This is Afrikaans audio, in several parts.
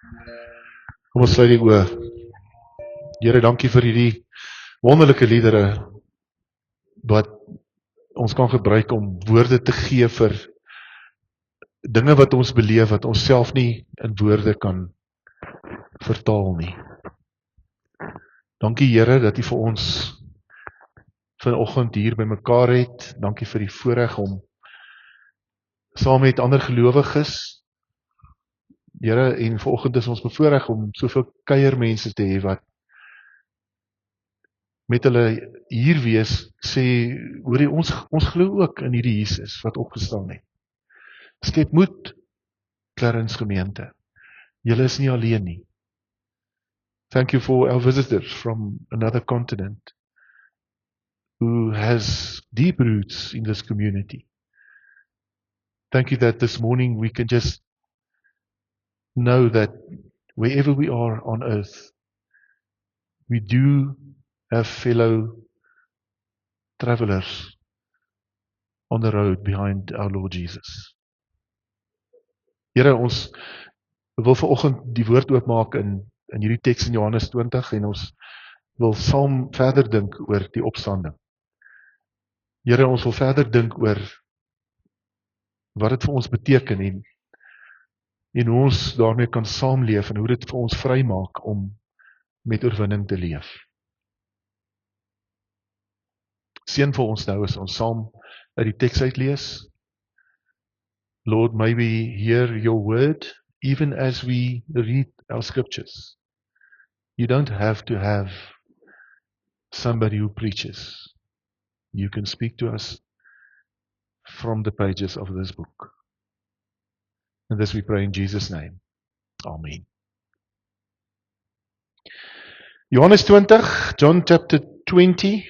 Kom ons sluit die oë. Here, dankie vir hierdie wonderlike liedere wat ons kan gebruik om woorde te gee vir dinge wat ons beleef, wat ons self nie in woorde kan vertaal nie. Dankie Here dat U vir ons vanoggend hier by mekaar het. Dankie vir die voorreg om saam met ander gelowiges, Here, en vanoggend is ons bevoorreg om soveel kuiermense te hê wat met hulle hier wees, sê, hoorie, ons glo ook in hierdie Jesus wat opgestaan het. Skep moed, Clarence gemeente. Julle is nie alleen nie. Thank you for our visitors from another continent who has deep roots in this community. Thank you that this morning we can just know that wherever we are on earth, we do have fellow travelers on the road behind our Lord Jesus. Here, ons wil vanoggend die woord oopmaak in hierdie teks in Johannes 20 en ons wil saam verder dink oor die opstanding. Here, ons wil verder dink oor wat dit vir ons beteken en hoe ons daarmee kan saamleef en hoe dit vir ons vrymaak om met oorwinning te leef. Seën vir ons nou as ons saam uit die teks uitlees. Lord, may we hear your word even as we read our scriptures. You don't have to have somebody who preaches. You can speak to us from the pages of this book. And this we pray in Jesus' name. Amen. Johannes 20, John chapter 20,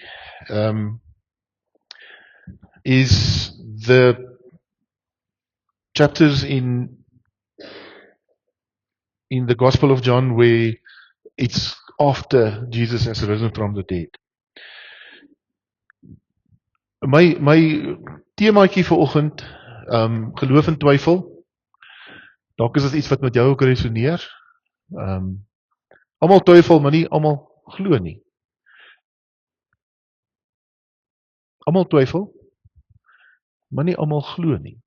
is the chapters in the Gospel of John where it's after Jesus has risen from the dead. My themaatjie vanoggend, geloof en twyfel. Dalk is dit iets wat met jou ook resoneer. Almal twyfel, maar nie almal glo nie. Almal twyfel, maar nie almal glo nie.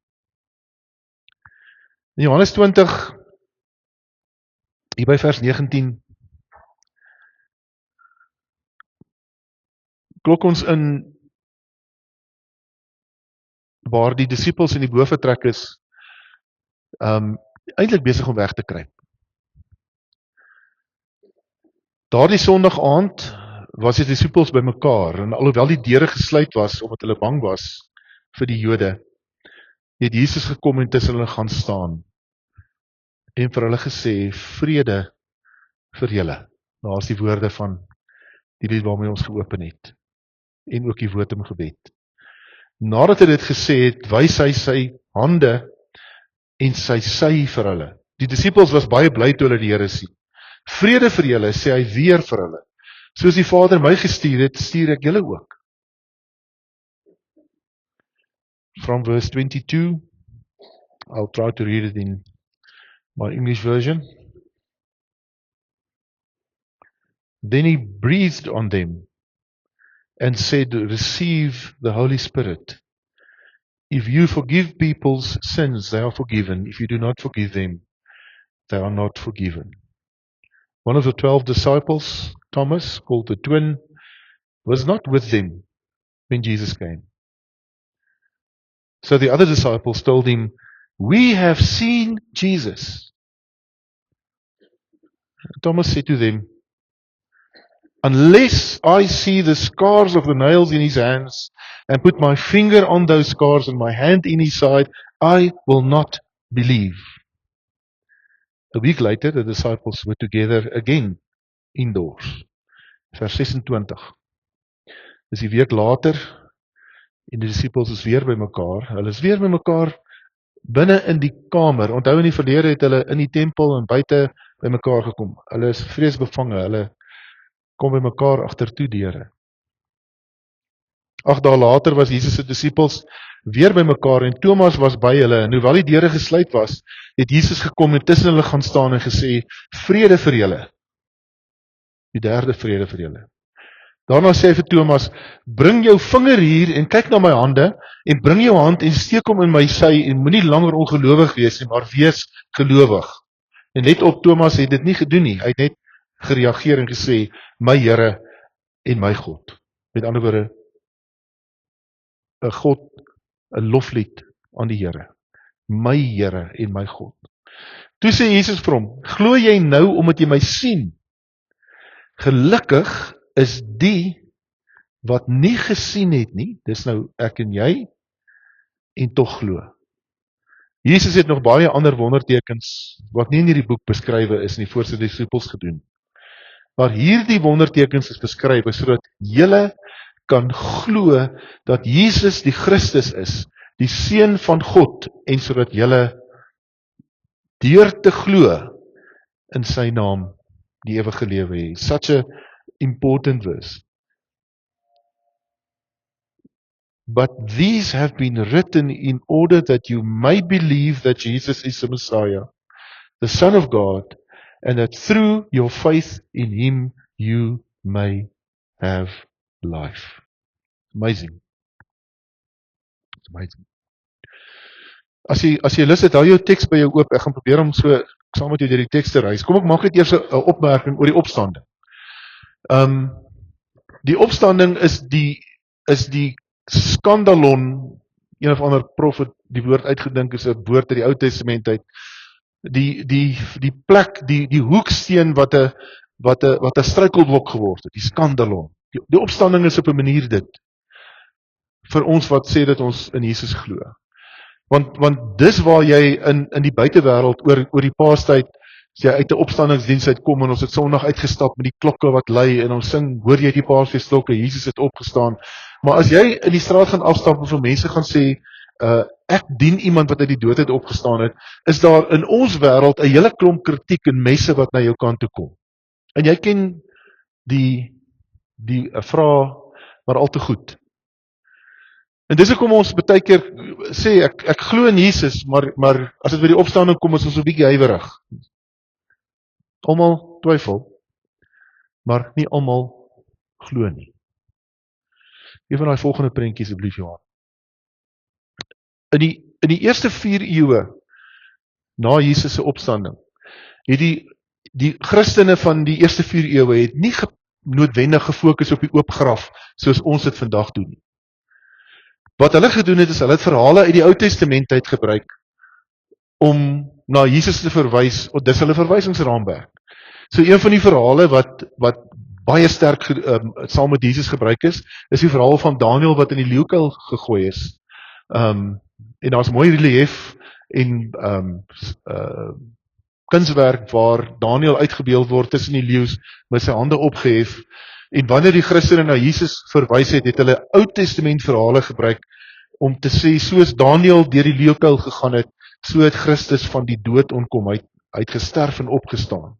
In Johannes 20, hier by vers 19, klok ons in waar die disippels in die boefretrek is, eintlik besig om weg te kruip. Daardie Sondag aand was die disippels by mekaar, en alhoewel die deure gesluit was, omdat hulle bang was vir die Jode, het Jesus gekom en tussen hulle gaan staan, en vir hulle gesê, vrede vir julle. Daar is die woorde van die lied waarmee ons geopen het, en ook die woordemgebed. Nadat hy dit gesê het, wys hy sy hande en sy sy vir hulle. Die disippels was baie bly toe hulle die Here sien. Vrede vir julle, sê hy weer vir hulle. Soos die Vader my gestuur het, stuur ek julle ook. From verse 22, I'll try to read it in my English version. Then he breathed on them and said, receive the Holy Spirit. If you forgive people's sins, they are forgiven. If you do not forgive them, they are not forgiven. One of the 12 disciples, Thomas, called the twin, was not with them when Jesus came. So the other disciples told him, we have seen Jesus. Thomas said to them, unless I see the scars of the nails in his hands and put my finger on those scars and my hand in his side, I will not believe. A week later, the disciples were together again indoors. Vers 26. Dis die week later en die disciples is weer by mekaar. Hulle is weer by mekaar binne in die kamer. Onthou in die verlede het hulle in die tempel en buite by mekaar gekom. Hulle is vreesbevange. Hulle kom by mekaar agter toe deure. 8 dae later was Jesus se disippels weer by mekaar en Thomas was by hulle en hoewel die deure gesluit was, het Jesus gekom en tussen hulle gaan staan en gesê, vrede vir julle. Die derde vrede vir julle. Daarna sê hy vir Thomas, bring jou vinger hier en kyk na my hande en bring jou hand en steek hom in my sy en moenie langer ongelowig wees nie, maar wees gelowig. En let op, Thomas het dit nie gedoen nie. Hy het net gereageer en gesê, my Here en my God. Met ander woorde, 'n God, 'n loflied aan die Here. My Here en my God. Toe sê Jesus vir hom, glo jy nou omdat jy my sien? Gelukkig is die wat nie gesien het nie, dis nou ek en jy, en tog glo. Jesus het nog baie ander wondertekens wat nie in hierdie boek beskrywe is nie voor sy disippels gedoen. Maar hierdie wondertekens is beskryf sodat julle kan glo dat Jesus die Christus is, die Seun van God, en sodat julle deur te glo in sy naam die ewige lewe hê. Such a important verse. But these have been written in order that you may believe that Jesus is the Messiah, the Son of God, and that through your faith in him you may have life. Amazing. It's amazing. As jy lus het, hou jou teks by jou oop. Ek gaan probeer om so saam met jou deur die teks te reis. Kom ek maak net eers 'n opmerking oor die opstanding. Die opstanding is die skandalon, een of ander prof het die woord uitgedink, is 'n woord uit die Ou Testament uit. Die plek, die hoeksteen wat 'n struikelblok geword het, die skandalon. Die opstanding is op 'n manier dit vir ons wat sê dat ons in Jesus glo. Want dis waar jy in die buitewêreld oor die paastyd, as jy uit 'n opstandingsdiens uitkom en ons het Sondag uitgestap met die klokke wat lui en ons sing, hoor jy die paasfeesklokke, Jesus het opgestaan. Maar as jy in die straat gaan afstap en vir mense gaan sê, ek dien iemand wat uit die dood uit opgestaan het, is daar in ons wêreld 'n hele klomp kritiek en messe wat na jou kant toe kom. En jy ken die vraag maar al te goed. En dis hoekom ons baie keer sê, ek glo in Jesus, maar as dit by die opstanding kom, is ons 'n bietjie huiwerig. Almal twyfel, maar nie almal glo nie. Een van daai volgende prentjies asseblief, Johan. In die eerste 4 eeue na Jesus se opstanding, het die Christene van die eerste 4 eeue het nie noodwendig gefokus op die oop graf soos ons dit vandag doen nie. Wat hulle gedoen het, is hulle het verhale uit die Ou Testament uit gebruik om na Jesus te verwys, dis hulle verwysingsraamwerk. So een van die verhale wat baie sterk saam met Jesus gebruik is die verhaal van Daniël wat in die leeukuil gegooi is. En daar's mooi relief en kunswerk waar Daniël uitgebeeld word tussen die leeu's met sy hande opgehef. En wanneer die Christene na Jesus verwys het, het hulle Ou Testament verhale gebruik om te sê, soos Daniël deur die leeukuil gegaan het, so het Christus van die dood ontkom, hy het gesterf en opgestaan.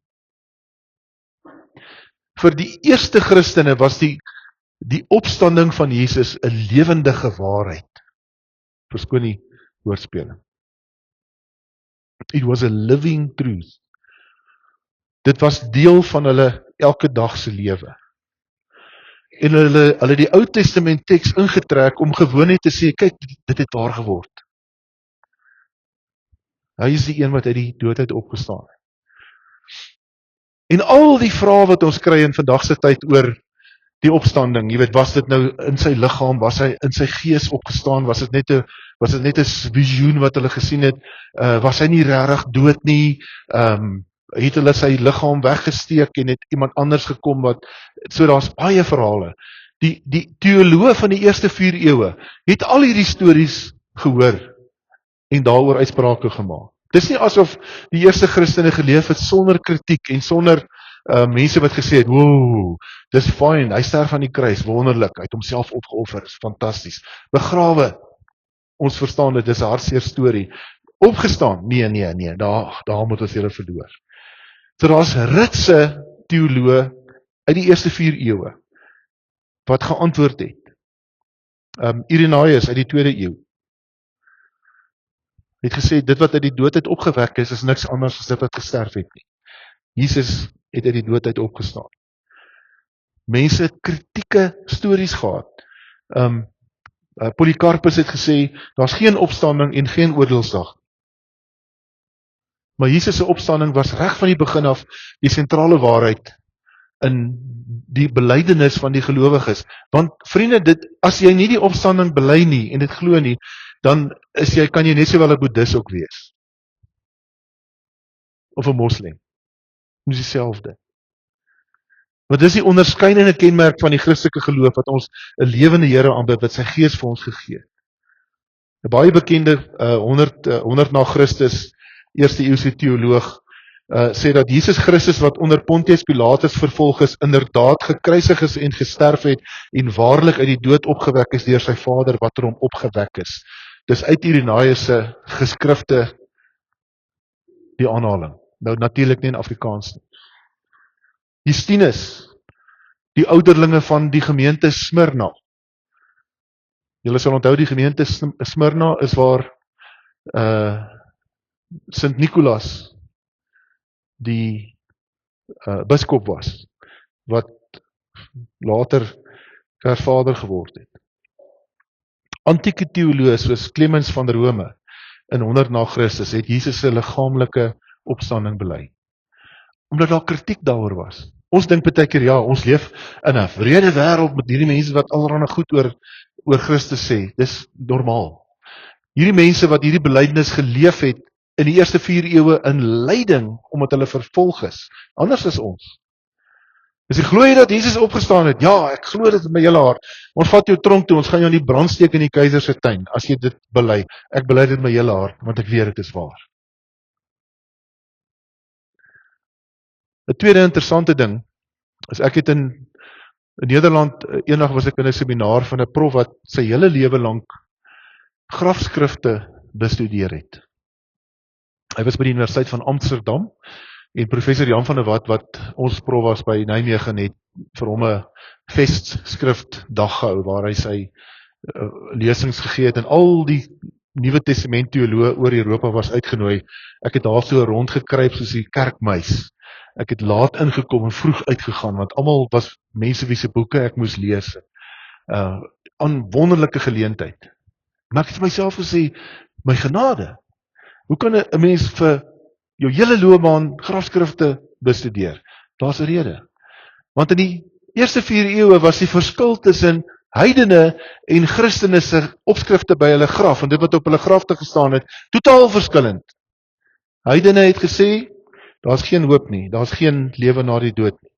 Vir die eerste Christene was die opstanding van Jesus 'n lewendige waarheid. Verskoon die woordspeling. It was a living truth. Dit was deel van hulle elke dag se lewe. En hulle die Ou Testament teks ingetrek om gewoon net te sê, kyk, dit het waar geword. Hy is die een wat uit die dood uit opgestaan het. En al die vrae wat ons kry in vandag se tyd oor die opstanding, jy weet, was dit nou in sy liggaam, was hy in sy gees opgestaan, was dit net 'n visioen wat hulle gesien het, was hy nie regtig dood nie, het hulle sy liggaam weggesteek en het iemand anders gekom so daar's baie verhale. Die teoloë van die eerste 4 eeue het al hierdie stories gehoor en daaroor uitsprake gemaak. Dis nie asof die eerste Christene geleef het sonder kritiek en sonder mense wat gesê het, wow, dis fyn, hy sterf aan die kruis, wonderlik, hy het homself opgeoffer, is fantasties. Begrawe, ons verstaan dit, dis 'n hartseer storie. Opgestaan, nee, daar moet ons julle verloor. So daar's ritse teoloë uit die eerste 4 eeue wat geantwoord het. Irenaeus uit die 2de eeu het gesê, dit wat uit die dood uit opgewek is niks anders as dit wat gesterf het nie. Jesus het uit die dood uit opgestaan. Mense het kritieke stories gehad. Polycarpus het gesê, daar's geen opstanding en geen oordeelsdag. Maar Jesus se opstanding was reg van die begin af die sentrale waarheid in die belydenis van die gelowiges. Want vriende, as jy nie die opstanding bely nie en dit glo nie, dan kan jy net sowel 'n boeddhis ook wees. Of 'n moslim. Dis dieselfde. Want dis die onderskeidende kenmerk van die Christelike geloof, wat ons 'n lewende Here aanbid, wat sy Gees vir ons gegee het. 'n baie bekende 100 na Christus, eerste eeuse teoloog, sê dat Jesus Christus wat onder Pontius Pilatus vervolg is, inderdaad gekruisig is en gesterf het, en waarlik uit die dood opgewek is deur sy Vader wat hom opgewek is. Dis uit Irenaeus se geskrifte die aanhaling. Nou natuurlik nie in Afrikaans nie. Justinus, die ouderlinge van die gemeente Smyrna. Julle sal onthou die gemeente Smyrna is waar Sint Nicolas die biskop was, wat later kerkvader geword het. Antieke teoloë soos Clemens van Rome in 100 na Christus het Jesus se liggaamlike opstanding bely. Omdat daar kritiek daaroor was. Ons dink baie keer, ja, ons leef in 'n wrede wêreld met hierdie mense wat allerlei goed oor Christus sê. Dis normaal. Hierdie mense wat hierdie belydenis geleef het in die eerste 4 eeue in lyding, omdat hulle vervolg is, anders as ons. As jy glo jy dat Jesus opgestaan het, ja, ek glo dit met my hele hart. Ons vat jou tronk toe, ons gaan jou in die brand steek in die keiser se tuin, as jy dit bely. Ek bely dit met my hele hart, want ek weet dit is waar. 'n tweede interessante ding, is ek het in Nederland, eendag was ek in 'n seminaar van 'n prof wat sy hele lewe lank grafskrifte bestudeer het. Hy was by die Universiteit van Amsterdam, en professor Jan van der Walt, wat ons prof was by Nijmegen, het vir hom 'n festskrifdag gehou, waar hy sy lesings gegee het, en al die Nuwe Testament teoloë oor Europa was uitgenooi. Ek het daar so rondgekruip soos die kerkmuis. Ek het laat ingekom en vroeg uitgegaan, want almal was mense wie se boeke ek moes lees. Aan wonderlike geleentheid. Maar ek het vir myself gesê, my genade, hoe kan 'n mens vir jou hele loopbaan grafskrifte bestudeer? Daar's 'n rede. Want in die eerste 4 eeue was die verskil tussen heidene en Christene se opskrifte by hulle graf, en dit wat op hulle grafte gestaan het, totaal verskillend. Heidene het gesê, daar's geen hoop nie, daar's geen lewe na die dood nie.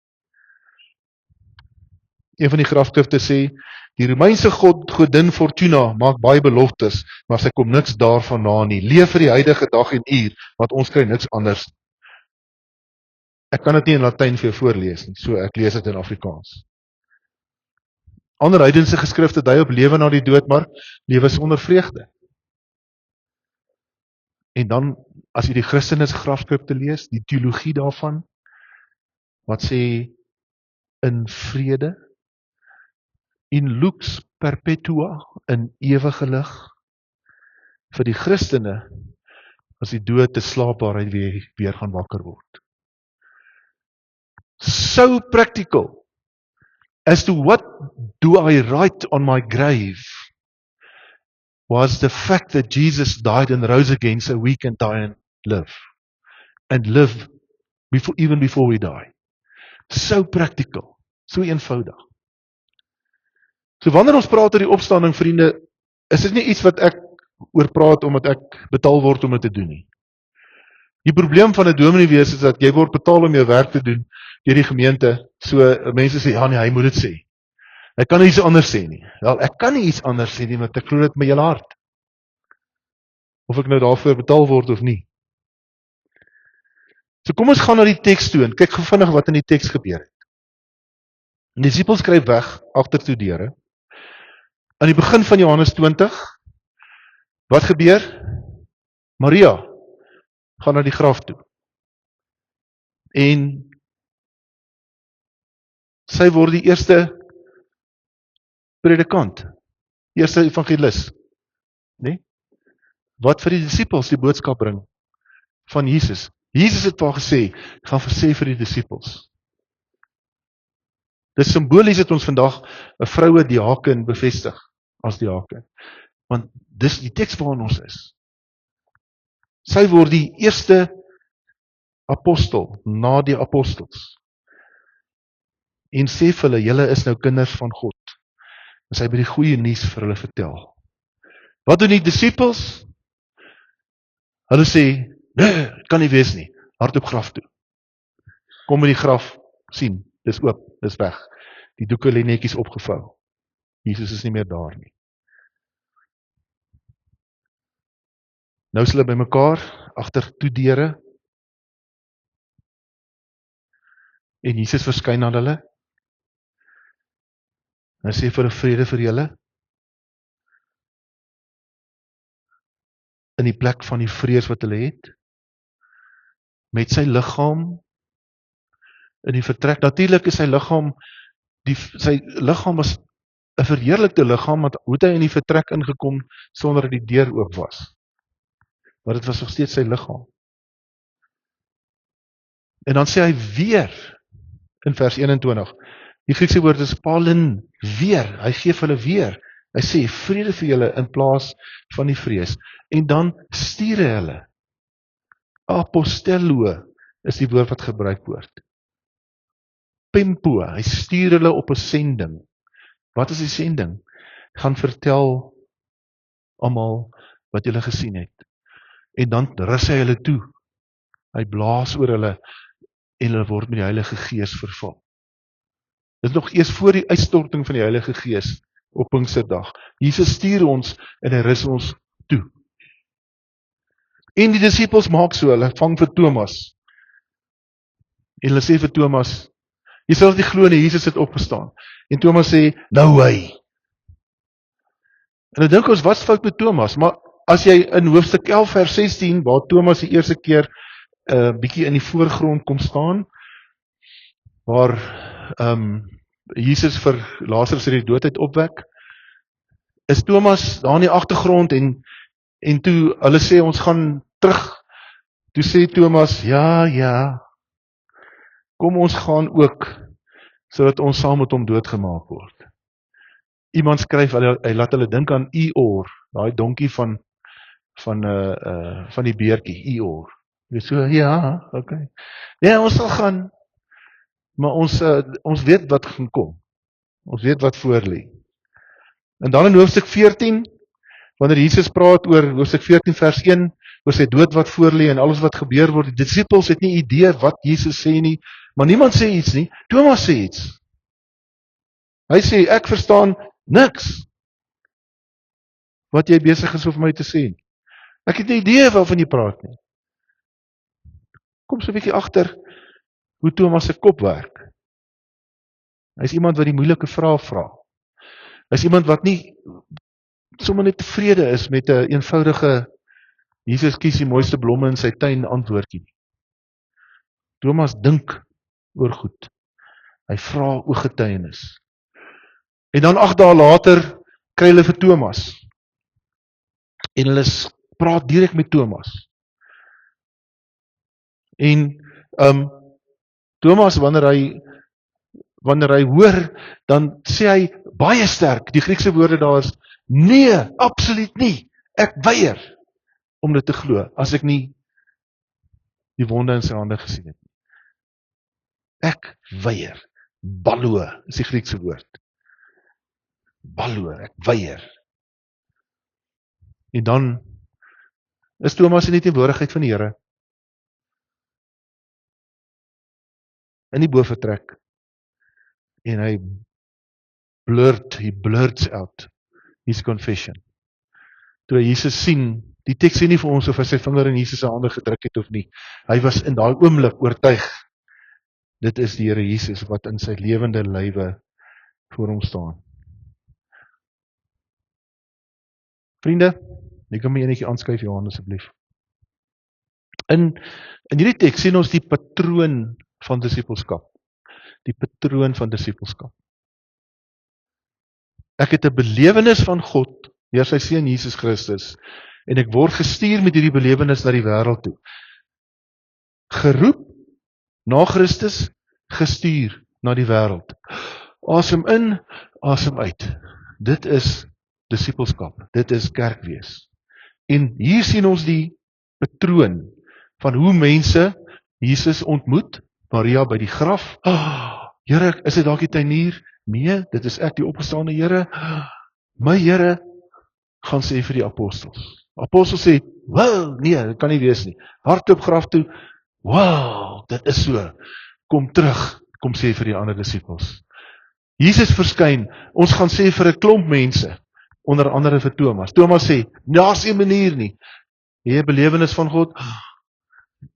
Een van die grafskrifte sê, die Romeinse godin Fortuna maak baie beloftes, maar sy kom niks daarvan na nie. Leef vir die huidige dag en uur, want ons kry niks anders. Ek kan dit nie in Latyn vir jou voorlees nie, so ek lees dit in Afrikaans. Ander heidense geskrifte dui op lewe na die dood, maar lewe sonder vreugde. En dan, as jy die Christene se grafskrifte lees, die teologie daarvan, wat sê, in vrede, in lux perpetua, in ewige lig, vir die Christene, as die dood te slaapbaarheid weer gaan wakker word. So practical, as to what do I write on my grave, was the fact that Jesus died and rose again so we can die and live. And live even before we die. So practical, so eenvoudig. So wanneer ons praat oor die opstanding, vriende, is dit nie iets wat ek oor praat omdat ek betaal word om dit te doen nie. Die probleem van 'n dominee wees is dat jy word betaal om jou werk te doen deur die gemeente. So mense sê, ja nee, hy moet dit sê. Hy kan nie iets anders sê nie. Wel, ek kan nie iets anders sê nie, want ek glo dit met my hele hart. Of ek nou daarvoor betaal word of nie. So kom ons gaan na die teks toe en kyk gou vinnig wat in die teks gebeur het. Die disipels skryf weg agtertoe deure. Aan die begin van Johannes 20, wat gebeur? Maria gaan na die graf toe. En sy word die eerste predikant, eerste evangelis, nee? Wat vir die disippels die boodskap bring van Jesus. Jesus het daar gesê, gaan sê vir die disippels. Dis simbolies dat ons vandag 'n vroue diaken bevestig as diaken. Want dis die teks waarin ons is. Sy word die eerste apostel na die apostels. En sê vir hulle, julle is nou kinders van God. En sy by die goeie nuus vir hulle vertel. Wat doen die disippels? Hulle sê, nee, kan nie wees nie. Hardloop graf toe. Kom by die graf, sien, dis oop, dis weg. Die doeke lê netjies opgevou. Jesus is nie meer daar nie. Nou is hulle by mekaar, agter toe deure. En Jesus verskyn aan hulle. Hy sê vir 'n vrede vir julle. In die plek van die vrees wat hulle het. Met sy liggaam in die vertrek. Natuurlik is sy liggaam was 'n verheerlikte liggaam, want hoe het hy in die vertrek ingekom sonder dat die deur oop was? Maar dit was nog steeds sy liggaam. En dan sê hy weer in vers 21. Die Griekse woord is palin, weer. Hy gee vir hulle weer. Hy sê vrede vir julle in plaas van die vrees. En dan stuur hy hulle. Apostello is die woord wat gebruik word. Pempo, hy stuur hulle op 'n sending. Wat is die sending? Gaan vertel almal wat julle gesien het. En dan rus hy hulle toe. Hy blaas oor hulle en hulle word met die Heilige Gees vervul. Dit is nog eers voor die uitstorting van die Heilige Gees op Pinksterdag. Jesus stuur ons en hy rus ons toe. En die disippels maak so, hulle vang vir Thomas. En hulle sê vir Thomas, jy sal nie glo nie, Jesus het opgestaan. En Thomas sê, nou hy. En dan dink ons, wat's fout met Thomas? Maar as jy in hoofstuk 11 vers 16, waar Thomas die eerste keer bietjie in die voorgrond kom staan, waar Jesus vir Lazarus uit die dood opwek, is Thomas daar in die agtergrond en toe hulle sê ons gaan terug. Toe sê Thomas, ja, kom ons gaan ook, sodat ons saam met hom doodgemaak word. Iemand skryf, hy laat hulle dink aan Eeyore, daai donkie van die beertjie, Eeyore. So, ja, okay. Ja, ons sal gaan, maar ons weet wat gaan kom. Ons weet wat voor lê. En dan in hoofstuk 14, wanneer Jesus praat oor hoofstuk 14 vers 1, oor sy dood wat voor lê en alles wat gebeur word, die disippels het nie idee wat Jesus sê nie, maar niemand sê iets nie, Thomas sê iets. Hy sê, ek verstaan niks wat jy besig is om vir my te sê. Ek het nie idee waarvan jy praat nie. Kom so 'n bietjie agter hoe Thomas se kop werk. Hy is iemand wat die moeilike vrae vra. Hy is iemand wat nie sommer net tevrede is met 'n eenvoudige Jesus kies die mooiste blomme in sy tuin antwoordjie. Thomas dink oor goed. Hy vra ooggetuienis. En dan 8 dae later kry hulle vir Thomas. En hulle praat direk met Thomas. En Thomas wanneer hy hoor, dan sê hy baie sterk, die Griekse woorde daar is, nee, absoluut nie, ek weier om dit te glo, as ek nie die wonde in sy hande gesien het. Ek weier, ballo is die Griekse woord. Ballo, ek weier. En dan is Thomas in die teenwoordigheid van die Here. In die bovertrek. En hy blurts out his confession. Toe hy Jesus sien, die teks sê nie vir ons of hy sy vinger in Jesus se hande gedruk het of nie. Hy was in daai oomblik oortuig. Dit is die Here Jesus wat in sy lewende lywe voor hom staan. Vriende, jy kan my enetjie aanskuif, Johan, asseblief. In hierdie teks sien ons die patroon van disippelskap. Die patroon van disippelskap. Ek het 'n belewenis van God deur sy seun Jesus Christus en ek word gestuur met hierdie belewenis na die wêreld toe. Geroep na Christus, gestuur na die wêreld. Asem in, asem uit. Dit is disippelskap. Dit is kerkwees. En hier sien ons die patroon van hoe mense Jesus ontmoet. Maria by die graf. Here, is dit dalk die tuinier? Nee, dit is ek, die opgestane Here. My Here, gaan sê vir die apostels. Apostels sê, "Wow, nee, dit kan nie wees nie." Hardloop graf toe. "Wow, dit is so." Kom terug, kom sê vir die ander disippels. Jesus verskyn, ons gaan sê vir 'n klomp mense, onder andere vir Thomas. Thomas sê, "Daar's nie 'n manier nie." Jy 'n belewenis van God,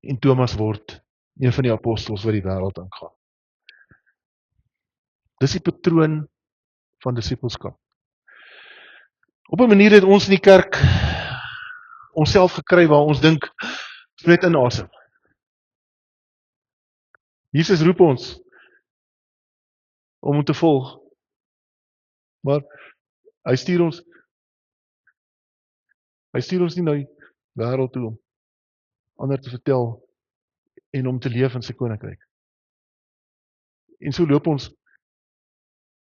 en Thomas word een van die apostels wat die wêreld ingaan. Dis die patroon van disippelskap. Op 'n manier het ons in die kerk onsself gekry waar ons dink, ons net inasem. Jesus roep ons om hom te volg. Maar hy stuur ons nie na die wêreld toe om ander te vertel en om te leef in sy koninkryk. En so loop ons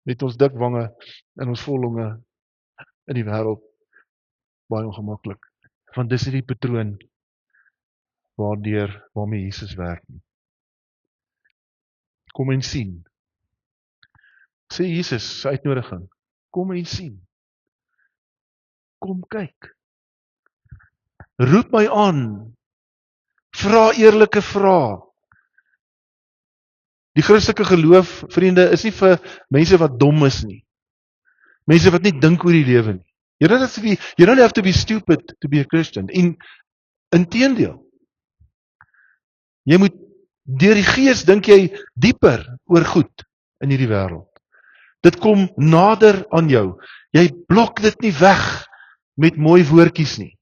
met ons dik wange en ons vol longe in die wêreld baie ongemaklik. Want dis nie die patroon waarmee Jesus werk nie. Kom en sien. Sê Jesus se uitnodiging. Kom en sien. Kom kyk. Roep my aan. Vra eerlike vrae. Die Christelike geloof, vriende, is nie vir mense wat dom is nie. Mense wat nie dink oor die lewe nie. You don't have to be stupid to be a Christian. Inteendeel. Jy moet deur die Gees dink jy dieper oor goed in hierdie wêreld. Dit kom nader aan jou. Jy blok dit nie weg met mooi woordjies nie.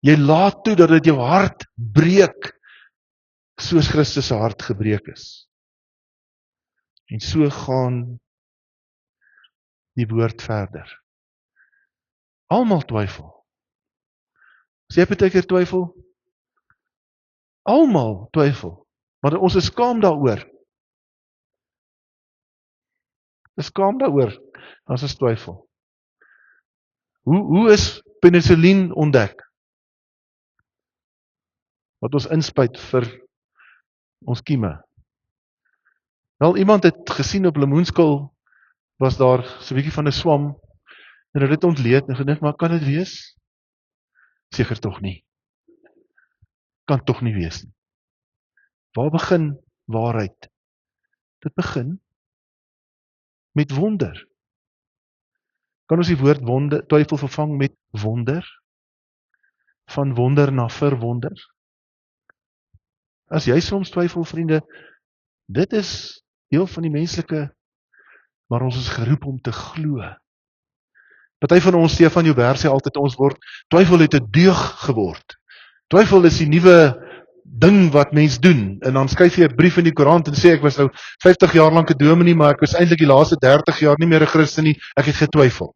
Jy laat toe dat dit jou hart breek soos Christus se hart gebreek is. En so gaan die woord verder. Almal twyfel. As jy baie keer twyfel, almal twyfel, maar ons is skaam daaroor. Is skaam daaroor as ons twyfel. Hoe is penicillin ontdek? Wat ons inspuit vir ons kieme. Wel, iemand het gesien op lemoenskil was daar so 'n bietjie van 'n swam en hulle het ontleed en gedink, maar kan dit wees? Seker tog nie. Kan tog nie wees nie. Waar begin waarheid? Dit begin met wonder. Kan ons die woord twyfel vervang met wonder? Van wonder na verwonder? As jy soms twyfel, vriende, dit is deel van die menslike, maar ons is geroep om te glo. Party van ons, Stefan Joubert sê altyd, ons word, twyfel het 'n deug geword. Twyfel is die nuwe ding wat mens doen, en dan skryf jy 'n brief in die koerant en sê, ek was nou 50 jaar lank 'n dominee, maar ek was eintlik die laaste 30 jaar nie meer 'n Christen nie, ek het getwyfel.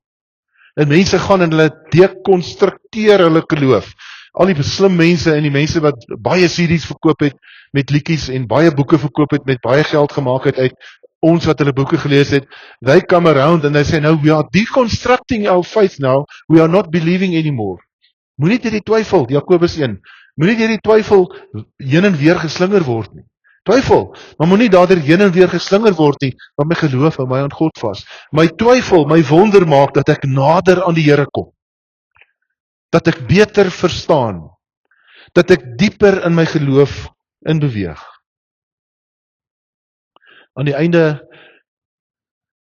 En mense gaan en hulle dekonstrukteer hulle geloof. Al die slim mense en die mense wat baie CD's verkoop het met liedjies en baie boeke verkoop het met baie geld gemaak het uit ons wat hulle boeke gelees het, they come around and they say, no, we are deconstructing our faith now, we are not believing anymore. Moenie deur die twyfel, Jakobus 1, moenie deur die twyfel heen en weer geslinger word nie. Twyfel, maar moenie daardeur heen en weer geslinger word nie, want my geloof hou my aan God vas. My twyfel, my wonder maak dat ek nader aan die Here kom. Dat ek beter verstaan, dat ek dieper in my geloof in beweeg. Aan die einde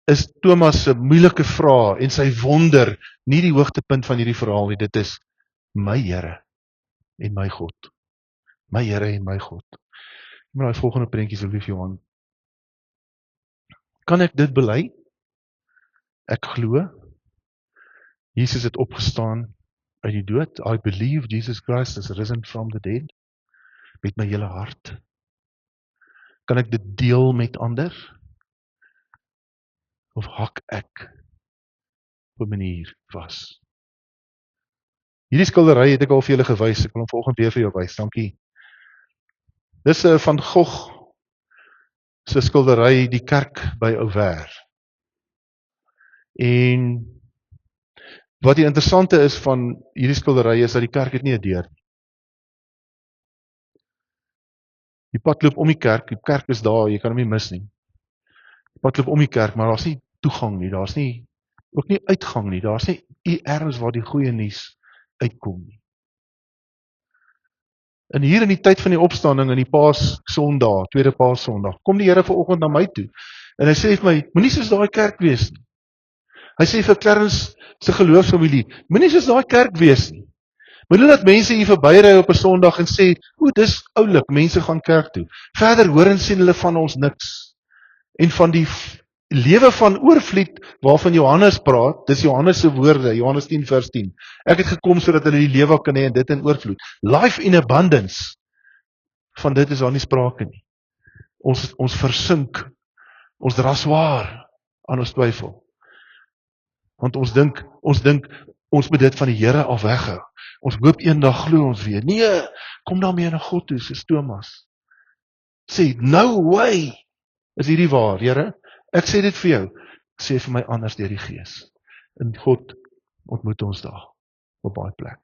is Thomas se moeilike vraag en sy wonder nie die hoogtepunt van hierdie verhaal nie, dit is my Here en my God. My Here en my God. Maar die volgende prentjie asseblief, Johan. Kan ek dit bely? Ek glo Jesus het opgestaan uit die dood. I believe Jesus Christ is risen from the dead. Met my hele hart. Kan ek dit deel met ander? Of hak ek 'n manier was. Hierdie skildery het ek al vir julle gewys, ek wil hom vanoggend weer vir jou wys, dankie. Dis 'n Van Gogh se skildery Die Kerk by Ouwer. En wat die interessante is van hierdie skildery is dat die kerk het nie 'n deur nie. Die pad loop om die kerk is daar, jy kan hom nie mis nie. Die pad loop om die kerk, maar daar's nie toegang nie, daar's nie, ook nie uitgang nie, daar's nie ergens waar die goeie nuus uitkom nie. En hier in die tyd van die opstanding, in die Paas-Sondag, tweede Paas-Sondag, kom die Here vanoggend na my toe, en hy sê vir my, moenie soos daai kerk wees nie. Hy sê vir Clarence se geloofsfamilie, moenie soos daai kerk wees nie. Moenie dat mense hier verbyry op 'n Sondag en sê, o, dis oulik, mense gaan kerk toe. Verder hoor en sien hulle van ons niks. En van die lewe van oorvloed waarvan Johannes praat, dis Johannes se woorde, Johannes 10 vers 10. Ek het gekom sodat hulle die lewe kan hê en dit in oorvloed. Life in abundance. Van dit is daar nie sprake nie. Ons versink, ons dra swaar aan ons twyfel. Want ons dink ons moet dit van die Here af weghou. Ons hoop eendag glo ons weer. Nee, kom daarmee na God toe, soos Thomas. Sê, no way. Is hierdie waar, Here? Ek sê dit vir jou. Sê vir my anders deur die Gees. En God ontmoet ons daar op baie plek.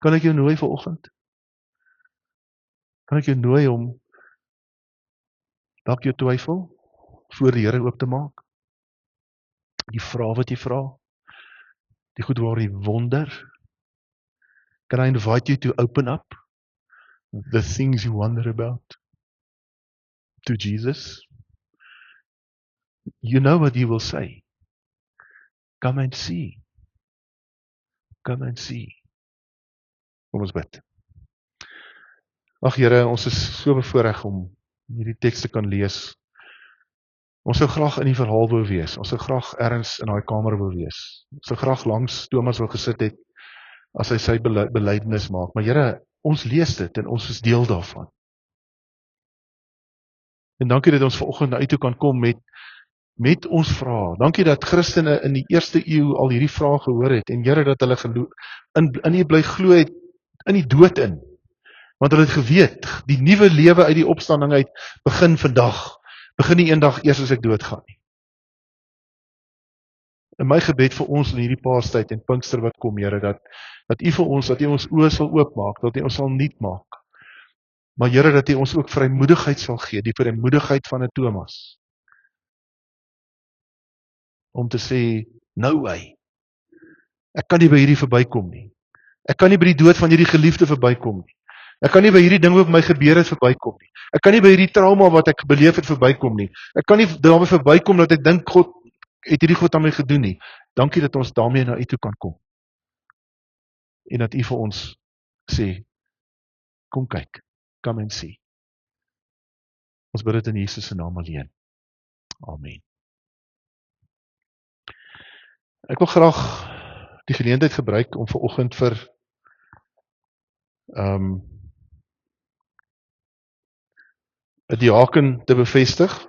Kan ek jou nooi vanoggend? Kan ek jou nooi om dalk jou twyfel voor die Here oop te maak? Die vrae wat jy vra, die goed waar jy wonder. Can I invite you to open up the things you wonder about to Jesus? You know what he will say. Come and see. Come and see. Kom ons bid. Ag Here, ons is so bevoorreg om hierdie teks te kan lees. Ons sou graag in die verhaal wou wees. Ons sou graag ergens in daai kamer wou wees. Ons sou graag langs Thomas wou gesit het as hy sy belydenis maak. Maar Here, ons lees dit en ons is deel daarvan. En dankie dat ons vanoggend uit toe kan kom met ons vrae. Dankie dat Christene in die eerste eeu al hierdie vrae gehoor het en Here dat hulle in U bly glo het in die dood in. Want hulle het geweet, die nuwe lewe uit die opstanding uit begin vandag. Begin nie eendag eers as ek doodgaan nie. In my gebed vir ons in hierdie Paastyd en Pinkster wat kom, Here, dat U vir ons, dat U ons oë sal oopmaak, dat U ons sal nuut maak. Maar Here, dat U ons ook vrymoedigheid sal gee, die vrymoedigheid van 'n Thomas. Om te sê, nou hy, ek kan nie by hierdie verbykom nie. Ek kan nie by die dood van hierdie geliefde verbykom nie. Ek kan nie by hierdie ding wat my gebeur het verbykom nie. Ek kan nie by hierdie trauma wat ek beleef het verbykom nie. Ek kan nie daarmee verbykom dat ek dink God het hierdie goed aan my gedoen nie. Dankie dat ons daarmee na U toe kan kom. En dat U vir ons sê, kom kyk, come and see. Ons bid dit in Jesus se naam alleen. Amen. Ek wil graag die geleentheid gebruik om vanoggend vir 'n diaken te bevestig.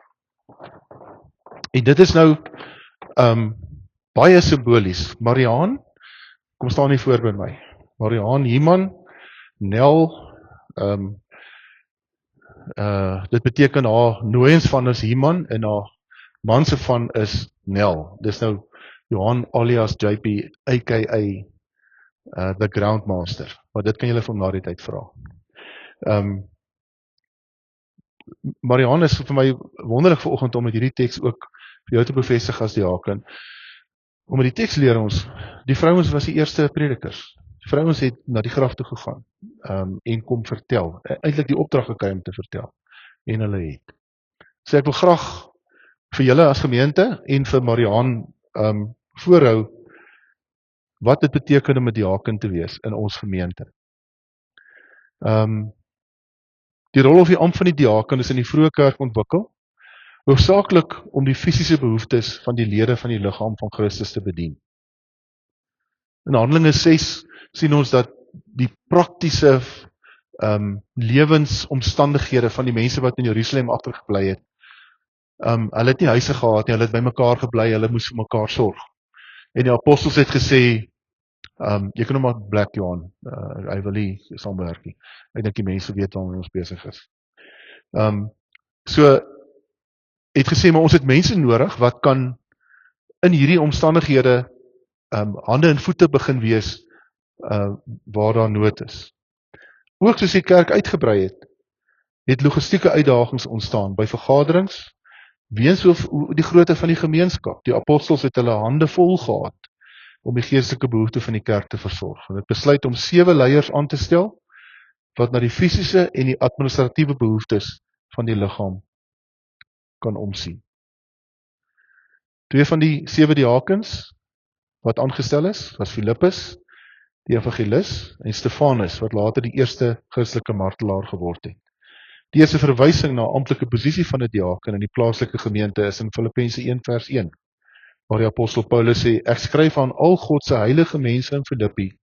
En dit is nou baie simbolies. Mariaan, kom staan hier voor by my. Mariaan Human, Nel, dit beteken haar nooiens van is Human en haar man se van is Nel. Dis nou Johan alias JP, aka the Groundmaster. Maar dit kan julle van na die tyd vra. Mariaan is vir my wonderlik vanoggend om met hierdie teks ook vir jou te bevestig as diaken. Omdat die teks leer ons, die vrouens was die eerste predikers. Die vrouens het na die graf toe gegaan en kom vertel. Eintlik die opdrag gekry om te vertel. En hulle het. So ek wil graag vir julle as gemeente en vir Mariaan voorhou wat dit beteken om 'n diaken te wees in ons gemeente. Die rol of die ampt van die diaken is in die vroeë kerk ontwikkel, hoofsaaklik om die fisiese behoeftes van die lede van die liggaam van Christus te bedien. In Handelinge 6 sien ons dat die praktiese lewensomstandighede van die mense wat in Jerusalem agtergebly het, hulle het nie huise gehad nie, hulle het by mekaar gebly, hulle moes vir mekaar sorg. En die apostels het gesê, jy kan hom maar Black Johan, hy wil nie saamwerk nie. Ek dink die mense weet waarmee ons besig is. So het gesê, maar ons het mense nodig wat kan in hierdie omstandighede hande en voete begin wees waar daar nood is. Ook soos die kerk uitgebrei het logistieke uitdagings ontstaan by vergaderings, weens die grootte van die gemeenskap. Die apostels het hulle hande vol gehad om die geestelike behoefte van die kerk te versorg. Hulle het besluit om 7 leiers aan te stel, wat na die fisiese en die administratiewe behoeftes van die liggaam kan omsien. 2 van die 7 diakens wat aangestel is, was Filippus, die evangelis, en Stefanus, wat later die eerste Christelike martelaar geword het. Die eerste verwysing na amptelike posisie van 'n diaken in die plaaslike gemeente is in Filippense 1 vers 1, waar die apostel Paulus sê, ek skryf aan al God se heilige mense in Filippi,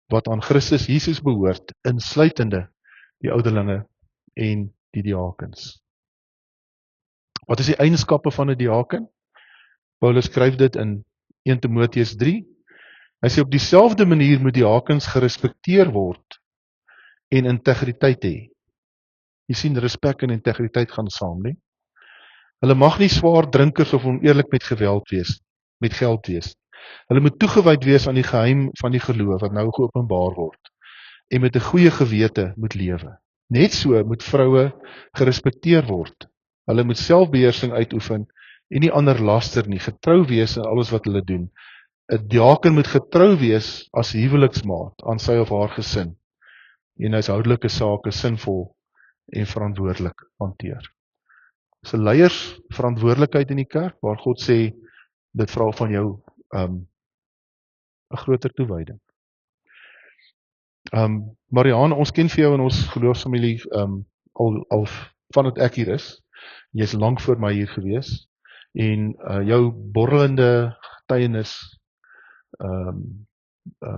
wat aan Christus Jesus behoort, insluitende die ouderlinge en die diakens. Wat is die eienskappe van 'n diaken? Paulus skryf dit in 1 Timoteus 3. Hy sê op dieselfde manier moet diakens gerespekteer word en integriteit hê. Jy sien, respek en integriteit gaan saam, nie? Hulle mag nie swaar drinkers of oneerlik met geld wees. Hulle moet toegewyd wees aan die geheim van die geloof wat nou geopenbaar word en met 'n goeie gewete moet lewe. Net so moet vroue gerespekteer word. Hulle moet selfbeheersing uitoefen en nie ander laster nie, getrou wees in alles wat hulle doen. 'n Diaken moet getrou wees as huweliksmaat aan sy of haar gesin en huishoudelike sake sinvol en verantwoordelik hanteer. Dis 'n leiers verantwoordelikheid in die kerk waar God sê dit vra van jou 'n groter toewyding. Marianne, ons ken vir jou in ons geloofsfamilie al vandat ek hier is. Jy's lank voor my hier gewees en jou borrelende getuienis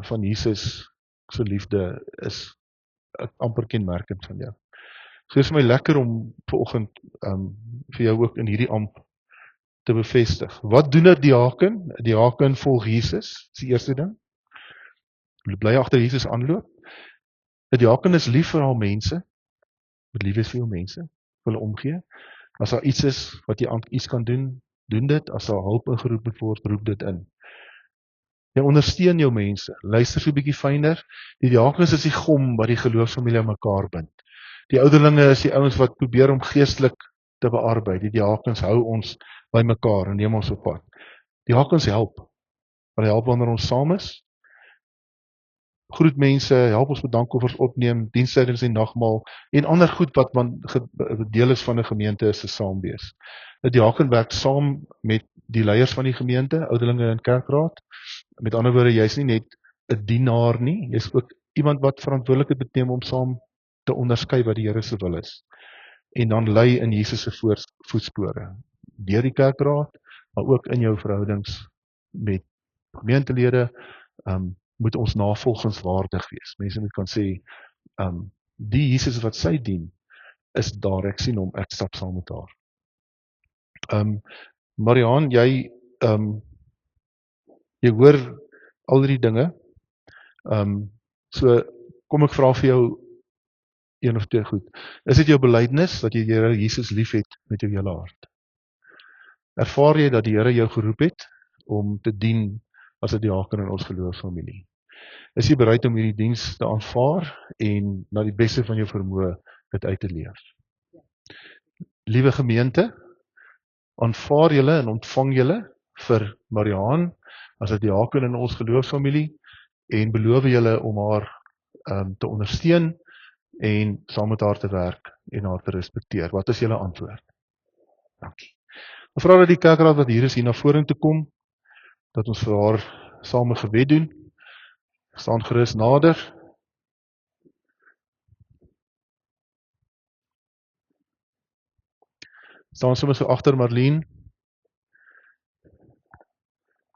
van Jesus se liefde is amper kenmerkend van jou. So is my lekker om vanoggend vir jou ook in hierdie amp te bevestig. Wat doen 'n diaken? 'n Diaken volg Jesus, dis die eerste ding. Hulle bly agter Jesus aanloop. 'n Diaken is lief vir haar mense. Moet lief wees vir jou mense, vir hulle omgee. As daar iets is wat jy iets kan doen, doen dit. As daar hulp ingeroep moet word, roep dit in. Jy ondersteun jou mense. Luister so 'n bietjie fyner. Die diakens is die gom wat die geloofsfamilie aan mekaar bind. Die ouderlinge is die ouens wat probeer om geestelik te bearbeid. Die diakens hou ons by mekaar en neem ons op pad. Diakens help. Hulle help wanneer ons saam is. Groet mense, help ons met dankoffers opneem, dienstydens en nagmaal en ander goed wat deel is van 'n gemeente is se saam wees. 'n Diaken werk saam met die leiers van die gemeente, ouderlinge en kerkraad. Met ander woorde, jy's nie net 'n dienaar nie, jy's ook iemand wat verantwoordelikheid beteken om saam te onderskei wat die Here se wil is. En dan lei in Jesus se voetspore, deur die kerkraad, maar ook in jou verhoudings met gemeentelede, moet ons navolgingswaardig wees. Mense moet kan sê, die Jesus wat sy dien, is daar, ek sien hom, ek stap saam met haar. Marianne, jy hoor al die dinge, so kom ek vra vir jou een of twee goed. Is dit jou belydenis dat jy die Here Jesus lief het met jou hele hart? Ervaar jy dat die Here jou geroep het om te dien as 'n diaken in ons geloofsfamilie? Is jy bereid om hierdie diens te aanvaar en na die beste van jou vermoë dit uit te leef? Liewe gemeente, aanvaar julle en ontvang julle vir Marianne as 'n diaken in ons geloofsfamilie en beloof julle om haar te ondersteun en saam met haar te werk en haar te respekteer. Wat is julle antwoord? Dankie. Ek vra dat die kerkraad wat hier is hier na vorentoe kom, dat ons vir haar saam 'n gebed doen. Staan gerus nader. Staan sommer so agter Marlene.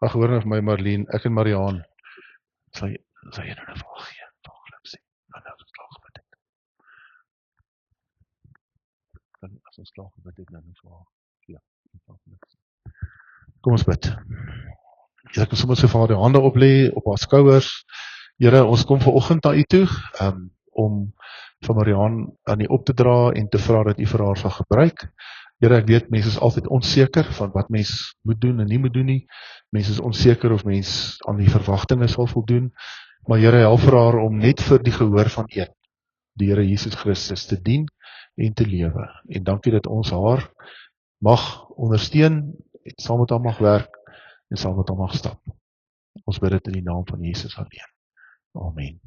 Ag, hoor nou vir my Marlene, ek en Marianne. Sal jy nou vir gee? Volgens sê. Nou is klaar gebid het. Dan as ons klaar gebid het, dan vir haar. Ja. Kom ons bid. Here, ek kan sommer so vir haar die hande oplê op haar skouers. Here, ons kom vanoggend na u toe, om van Mariaan aan u op te dra en te vra dat u vir haar sal gebruik. Here, ek weet mense is altyd onseker van wat mens moet doen en nie moet doen nie. Mense is onseker of mens aan die verwagtinge sal voldoen. Maar Here, help vir haar om net vir die gehoor van een, die Here Jesus Christus, te dien en te lewe. En dankie dat ons haar mag ondersteun, en saam met haar mag werk en saam met haar mag stap. Ons bid dit in die naam van Jesus alleen. Amen.